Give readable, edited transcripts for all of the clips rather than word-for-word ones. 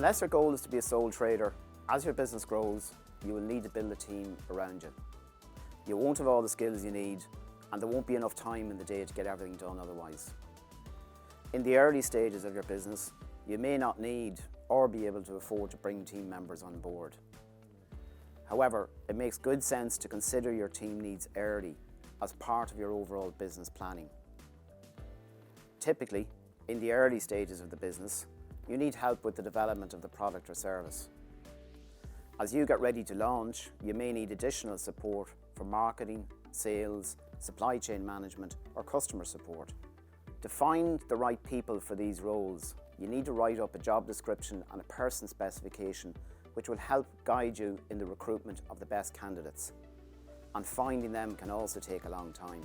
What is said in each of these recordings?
Unless your goal is to be a sole trader, as your business grows, you will need to build a team around you. You won't have all the skills you need, and there won't be enough time in the day to get everything done otherwise. In the early stages of your business, you may not need or be able to afford to bring team members on board. However, it makes good sense to consider your team needs early as part of your overall business planning. Typically, in the early stages of the business, you need help with the development of the product or service. As you get ready to launch, you may need additional support for marketing, sales, supply chain management, or customer support. To find the right people for these roles, you need to write up a job description and a person specification which will help guide you in the recruitment of the best candidates. And finding them can also take a long time.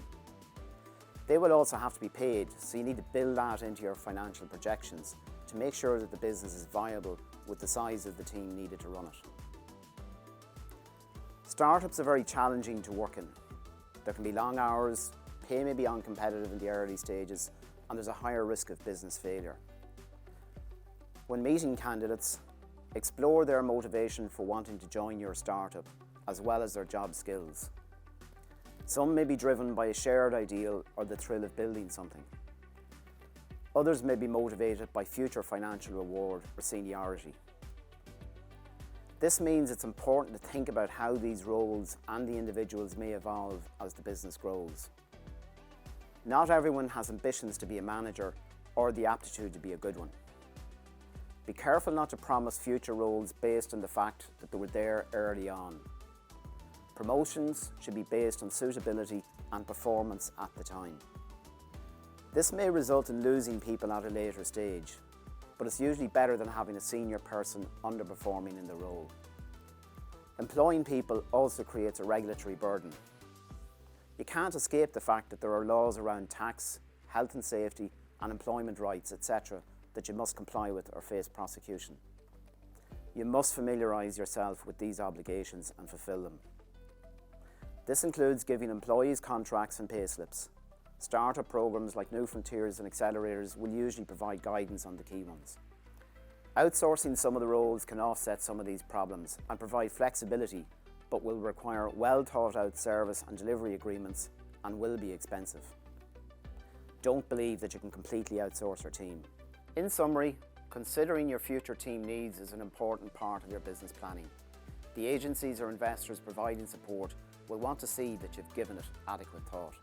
They will also have to be paid, so you need to build that into your financial projections to make sure that the business is viable with the size of the team needed to run it. Startups are very challenging to work in. There can be long hours, pay may be uncompetitive in the early stages, and there's a higher risk of business failure. When meeting candidates, explore their motivation for wanting to join your startup, as well as their job skills. Some may be driven by a shared ideal or the thrill of building something. Others may be motivated by future financial reward or seniority. This means it's important to think about how these roles and the individuals may evolve as the business grows. Not everyone has ambitions to be a manager or the aptitude to be a good one. Be careful not to promise future roles based on the fact that they were there early on. Promotions should be based on suitability and performance at the time. This may result in losing people at a later stage, but it's usually better than having a senior person underperforming in the role. Employing people also creates a regulatory burden. You can't escape the fact that there are laws around tax, health and safety, and employment rights, etc., that you must comply with or face prosecution. You must familiarise yourself with these obligations and fulfil them. This includes giving employees contracts and payslips. Startup programs like New Frontiers and accelerators will usually provide guidance on the key ones. Outsourcing some of the roles can offset some of these problems and provide flexibility, but will require well thought out service and delivery agreements and will be expensive. Don't believe that you can completely outsource your team. In summary, considering your future team needs is an important part of your business planning. The agencies or investors providing support will want to see that you've given it adequate thought.